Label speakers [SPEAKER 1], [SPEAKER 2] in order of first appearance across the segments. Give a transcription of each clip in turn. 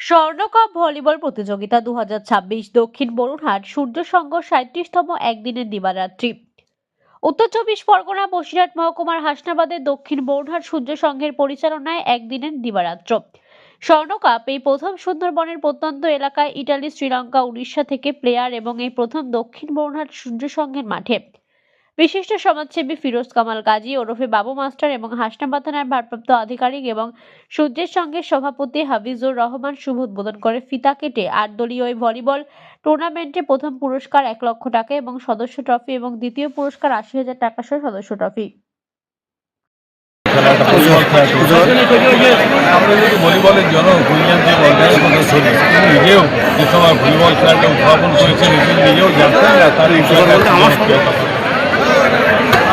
[SPEAKER 1] স্বর্ণকাপ volleyball প্রতিযোগিতা 2026 দক্ষিণ বরুণহাট সূর্য সংঘ 37তম একদিনের দিবারাত্রি। উত্তর চব্বিশ পরগনা বসিরহাট মহকুমার হাসনাবাদের দক্ষিণ বরুণহাট সূর্য সংঘের পরিচালনায় একদিনের দিবারাত্র স্বর্ণকাপ এই প্রথম সুন্দরবনের প্রত্যন্ত এলাকায় ইটালি, শ্রীলঙ্কা, উড়িষ্যা থেকে প্লেয়ার এবং এই প্রথম দক্ষিণ বরুণহাট সূর্য সংঘের মাঠে বিশিষ্ট সমাজসেবী ফিরোজ কামাল গাজী ওরফে বাবু মাস্টার এবং হাসনাবাদ থানার ভারপ্রাপ্ত আধিকারিক এবং সূর্যের সঙ্গের সভাপতি হাফিজুর রহমান শুভ উদ্বোধন করে ফিতা কেটে 8 দলীয় এই ভলিবল টুর্নামেন্টে প্রথম পুরস্কার 1 লক্ষ টাকা এবং সদস্য ট্রফি এবং দ্বিতীয় পুরস্কার 80,000 টাকা সহ সদস্য ট্রফি।
[SPEAKER 2] আমরা যদি ভলিবলের জনক হুইলিয়াম যে বলবেন নিজেও যে সময় ভলিবল খেলাটা উদ্ভাবন করেছেন নিজেও জানতেন না তার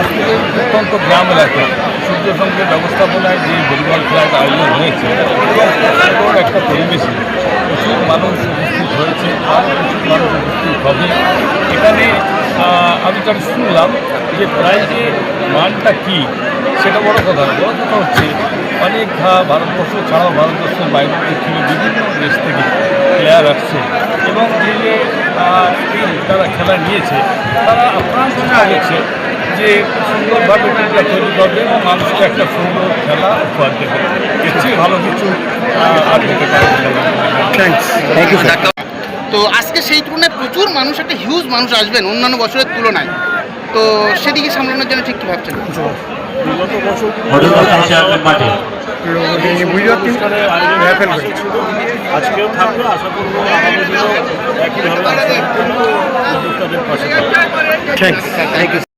[SPEAKER 2] আজকে প্রত্যন্ত গ্রাম এলাকায় সূর্য সংঘের ব্যবস্থাপনায় যে ভলিবল খেলাটা আয়োজন হয়েছে এবং একটা পরিবেশে প্রচুর মানুষ উপস্থিত হয়েছে আর প্রচুর মানুষ উপস্থিত হবে। এখানে আমি তার শুনলাম যে প্রাইজের মানটা কী সেটা বড় কথা হচ্ছে অনেক ভারতবর্ষ ছাড়াও ভারতবর্ষের বাইরে থেকে বিভিন্ন দেশ থেকে প্লেয়ার আসছে এবং এই যে তারা খেলা নিয়েছে তারা আপনার চেষ্টা করছে যে সুন্দরভাবে টিমটা তৈরি করবে এবং মানুষকে একটা সুন্দর খেলা উপহার দেবে। এর চেয়ে ভালো কিছু আর হতে পারে।
[SPEAKER 3] Thank you sir. তো আজকে সেই তুলনায় প্রচুর মানুষ, একটা হিউজ মানুষ আসবেন অন্যান্য বছরের তুলনায়, তো সেদিকে সামলানোর জন্য ঠিক কী ভাবছেন?
[SPEAKER 2] বিগত বছর আজকেও থাকবে, আশা করবো আগামী দিনেও একইভাবে উদ্যোক্তাদের পাশে।
[SPEAKER 3] Thank you.